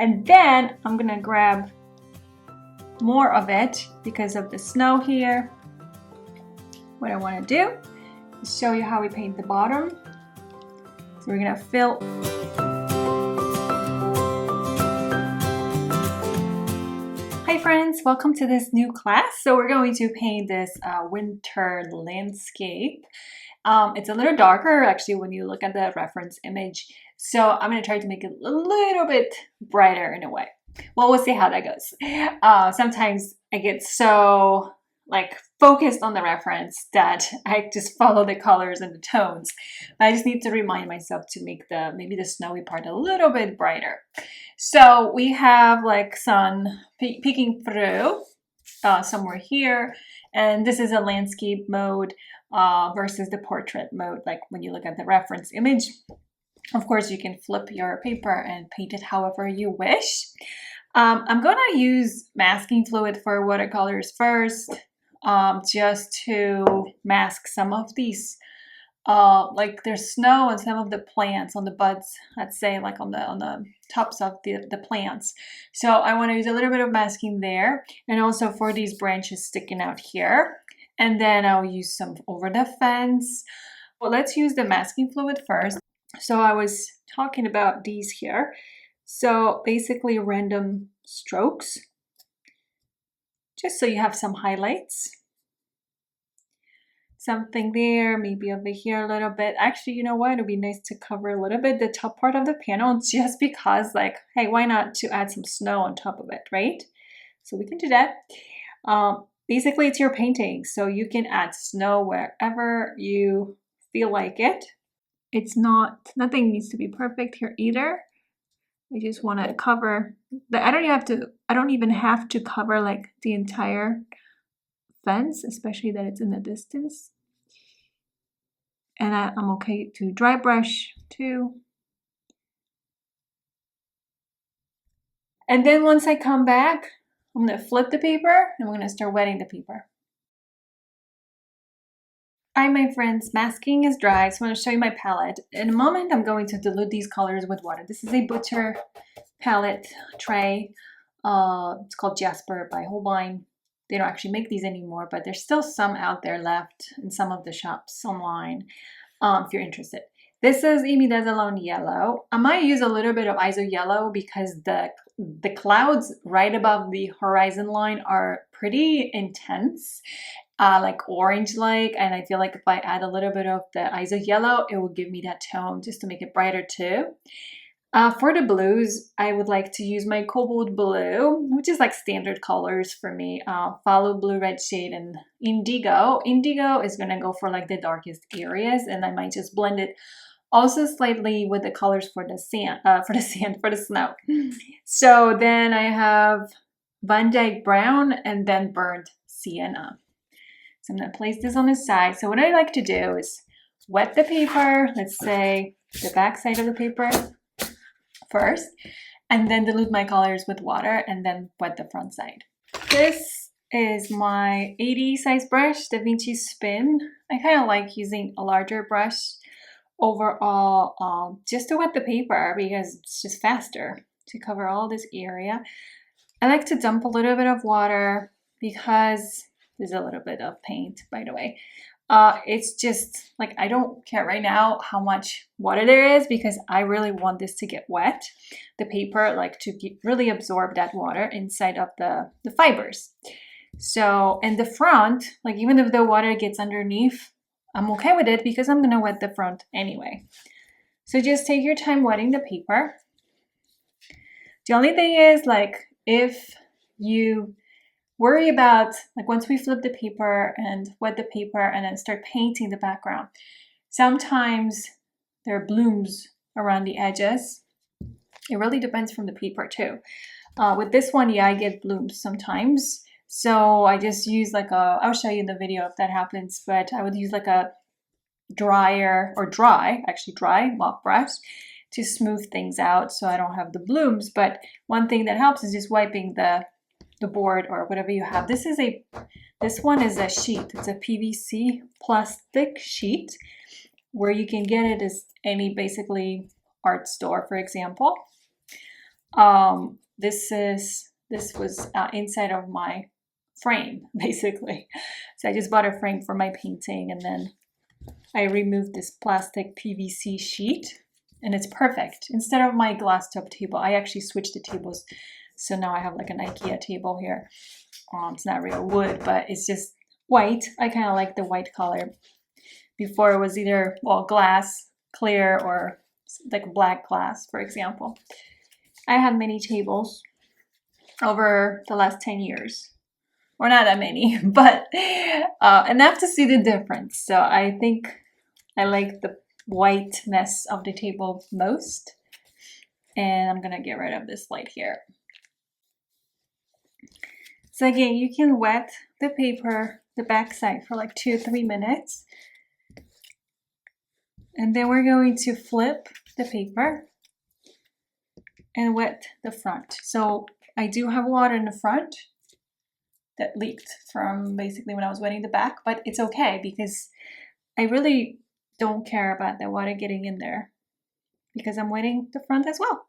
And then I'm gonna grab more of it because of the snow here. What I want to do is show you how we paint the bottom. So we're gonna fill. Hi friends, welcome to this new class. So we're going to paint this winter landscape. It's a little darker actually when you look at the reference image. So I'm gonna try to make it a little bit brighter in a way. Well, we'll see how that goes. Sometimes I get so like focused on the reference that I just follow the colors and the tones. But I just need to remind myself to make maybe the snowy part a little bit brighter. So we have like sun peeking through somewhere here, and this is a landscape mode versus the portrait mode. Like when you look at the reference image, of course you can flip your paper and paint it however you wish. I'm gonna use masking fluid for watercolors first, just to mask some of these, like there's snow on some of the plants, on the buds, let's say, like on the tops of the plants. So I want to use a little bit of masking there, and also for these branches sticking out here. And then I'll use some over the fence. Well, let's use the masking fluid first. So I was talking about these here. So basically random strokes, just so you have some highlights. Something there, maybe over here a little bit. Actually, you know what? It'd be nice to cover a little bit the top part of the panel, just because, like, hey, why not to add some snow on top of it, right? So we can do that. Basically, it's your painting, so you can add snow wherever you feel like it. It's nothing needs to be perfect here either. I just want to cover I don't even have to cover like the entire fence, especially that it's in the distance. And I'm okay to dry brush too. And then once I come back, I'm going to flip the paper and we're going to start wetting the paper. Hi my friends, masking is dry, so I'm going to show you my palette. In a moment, I'm going to dilute these colors with water. This is a Butcher palette tray. It's called Jasper by Holbein. They don't actually make these anymore, but there's still some out there left in some of the shops online, if you're interested. This is Imidazolone Yellow. I might use a little bit of ISO Yellow because the clouds right above the horizon line are pretty intense. Like orange-like, and I feel like if I add a little bit of the ISO Yellow, it will give me that tone just to make it brighter too. For the blues, I would like to use my Cobalt Blue, which is like standard colors for me. Phthalo Blue, Red Shade, and Indigo. Indigo is gonna go for like the darkest areas, and I might just blend it also slightly with the colors for the snow. So then I have Van Dyke Brown and then Burnt Sienna. So I'm going to place this on the side. So what I like to do is wet the paper, let's say the back side of the paper first, and then dilute my colors with water and then wet the front side. This is my 80 size brush, Da Vinci Spin. I kind of like using a larger brush overall, just to wet the paper because it's just faster to cover all this area. I like to dump a little bit of water because there's a little bit of paint, by the way. It's just like, I don't care right now how much water there is because I really want this to get wet. The paper, like to really absorb that water inside of the fibers. So in the front, like even if the water gets underneath, I'm okay with it because I'm gonna wet the front anyway. So just take your time wetting the paper. The only thing is, like, if you worry about, like, once we flip the paper and wet the paper and then start painting the background, sometimes there are blooms around the edges. It really depends from the paper too. With this one, yeah, I get blooms sometimes. So I just use like I'll show you in the video if that happens, but I would use like a dry mop brush to smooth things out so I don't have the blooms. But one thing that helps is just wiping the board or whatever you have. This one is a sheet. It's a PVC plastic sheet where you can get it as any basically art store, for example. This was inside of my frame, basically. So I just bought a frame for my painting, and then I removed this plastic PVC sheet, and it's perfect. Instead of my glass top table, I actually switched the tables. So now I have like an IKEA table here. It's not real wood, but it's just white. I kind of like the white color. Before it was either, well, glass, clear, or like black glass, for example. I had many tables over the last 10 years. Or not that many, but enough to see the difference. So I think I like the whiteness of the table most. And I'm gonna get rid of this light here. So again, you can wet the paper, the back side, for like 2 or 3 minutes. And then we're going to flip the paper and wet the front. So I do have water in the front that leaked from basically when I was wetting the back, but it's okay because I really don't care about the water getting in there because I'm wetting the front as well.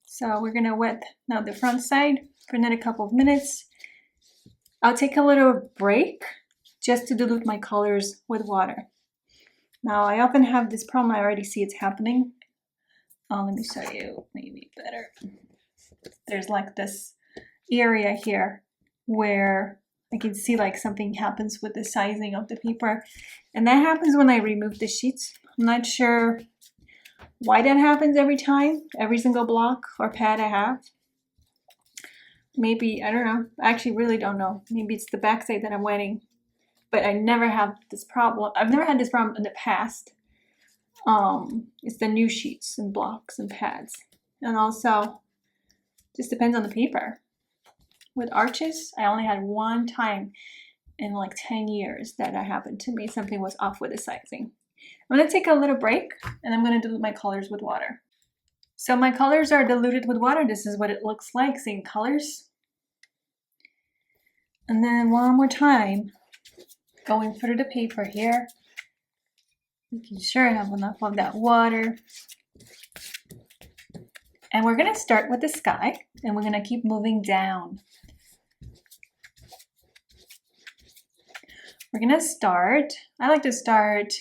So we're gonna wet now the front side for another couple of minutes. I'll take a little break just to dilute my colors with water. Now I often have this problem, I already see it's happening. Let me show you maybe better. There's like this area here where I can see like something happens with the sizing of the paper. And that happens when I remove the sheets. I'm not sure why that happens every time, every single block or pad I have. Maybe, I don't know. I actually really don't know. Maybe it's the backside that I'm wetting. But I never have this problem. I've never had this problem in the past. It's the new sheets and blocks and pads. And also, just depends on the paper. With arches, I only had one time in like 10 years that happened to me. Something was off with the sizing. I'm going to take a little break and I'm going to dilute my colors with water. So my colors are diluted with water. This is what it looks like, seeing colors. And then one more time, going through the paper here, making sure I have enough of that water. And we're going to start with the sky and we're going to keep moving down. We're going to start, I like to start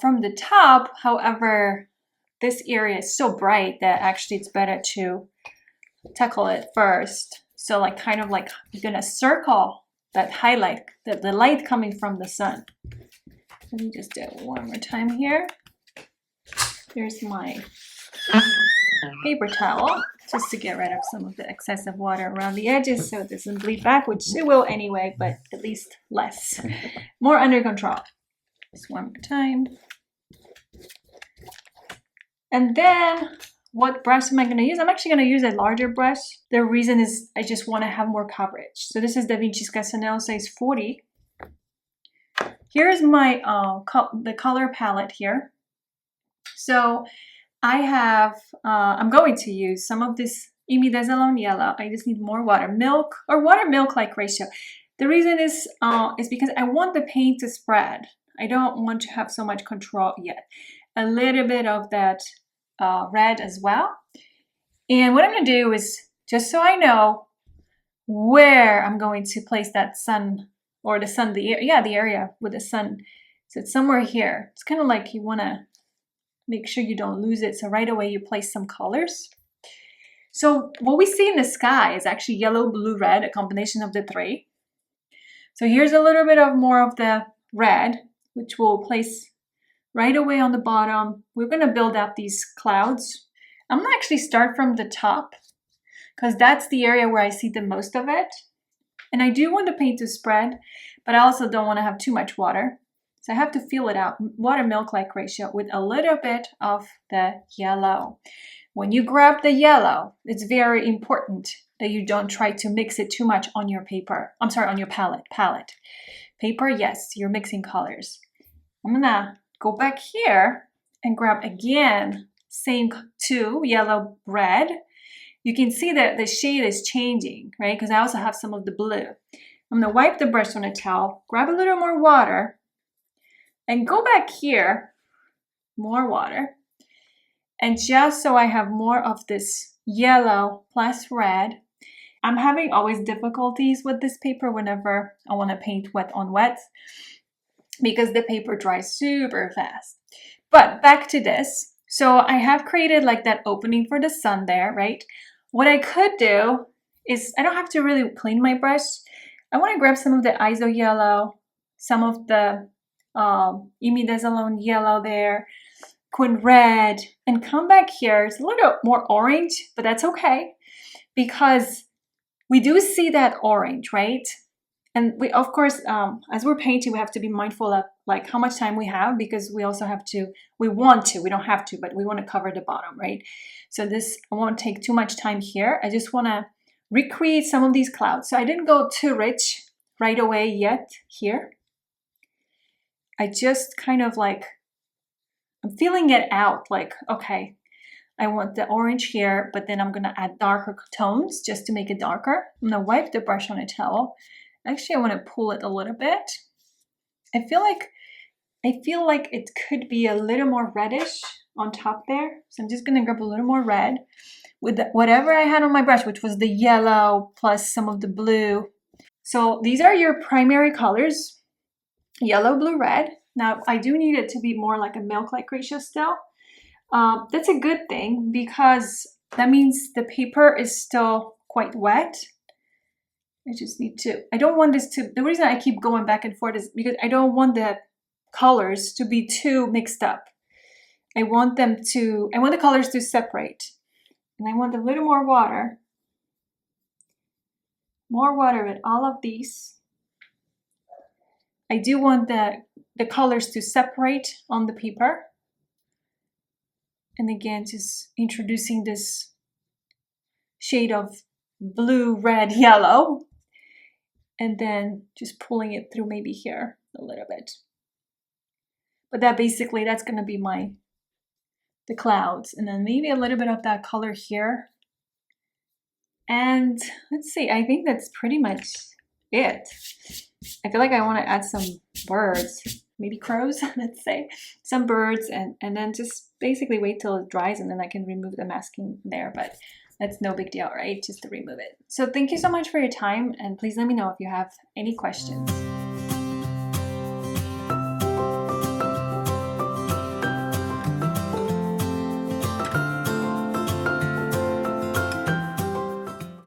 from the top. However, this area is so bright that actually it's better to tackle it first. So like kind of like you're going to circle that highlight, the light coming from the sun. Let me just do it one more time here. Here's my paper towel just to get rid of some of the excessive water around the edges so it doesn't bleed back, which it will anyway, but at least less. More under control. Just one more time. And then what brush am I going to use? I'm actually going to use a larger brush. The reason is I just want to have more coverage. So this is Raczynska size 40. Here's my the color palette here. So I have, I'm going to use some of this imidazzolone yellow. I just need more water, milk or water-milk like ratio. The reason is because I want the paint to spread. I don't want to have so much control yet. A little bit of that red as well. And what I'm going to do is, just so I know where I'm going to place that sun, or the sun, the area with the sun. So it's somewhere here. It's kind of like you want to make sure you don't lose it. So right away you place some colors. So what we see in the sky is actually yellow, blue, red, a combination of the three. So here's a little bit of more of the red, which we'll place right away on the bottom. We're going to build up these clouds. I'm going to actually start from the top because that's the area where I see the most of it. And I do want the paint to spread, but I also don't want to have too much water. So I have to feel it out, water-milk like ratio with a little bit of the yellow. When you grab the yellow, it's very important that you don't try to mix it too much on your paper. I'm sorry, on your palette. Paper, yes, you're mixing colors. I'm gonna go back here and grab again, same two, yellow, red. You can see that the shade is changing, right? Because I also have some of the blue. I'm gonna wipe the brush on a towel, grab a little more water, and go back here, more water, And just so I have more of this yellow plus red, I'm having always difficulties with this paper whenever I want to paint wet on wet because the paper dries super fast. But back to this. So I have created like that opening for the sun there, right? What I could do is, I don't have to really clean my brush. I want to grab some of the ISO yellow, some of the imidazolone yellow there, Quinn red, and come back here. It's a little more orange, but that's okay because we do see that orange, right? And we, of course, as we're painting, we have to be mindful of like how much time we have, because we also have to, we don't have to, but we want to cover the bottom, right? So this won't take too much time here. I just want to recreate some of these clouds. So I didn't go too rich right away yet here. I just kind of like, I'm feeling it out, like, okay, I want the orange here, but then I'm gonna add darker tones just to make it darker. I'm gonna wipe the brush on a towel. Actually, I want to pull it a little bit. I feel like it could be a little more reddish on top there. So I'm just gonna grab a little more red with whatever I had on my brush, which was the yellow plus some of the blue. So these are your primary colors, yellow, blue, red. Now I do need it to be more like a milk-like ratio still. That's a good thing because that means the paper is still quite wet. I just need to, I don't want this to, the reason I keep going back and forth is because I don't want the colors to be too mixed up. I want the colors to separate. And I want a little more water with all of these. I do want the colors to separate on the paper. And again, just introducing this shade of blue, red, yellow. And then just pulling it through maybe here a little bit. But that basically, that's gonna be the clouds. And then maybe a little bit of that color here. And let's see, I think that's pretty much it. I feel like I want to add some birds, maybe crows, let's say, some birds, and then just basically wait till it dries and then I can remove the masking there, but that's no big deal, right? Just to remove it. So thank you so much for your time, and please let me know if you have any questions.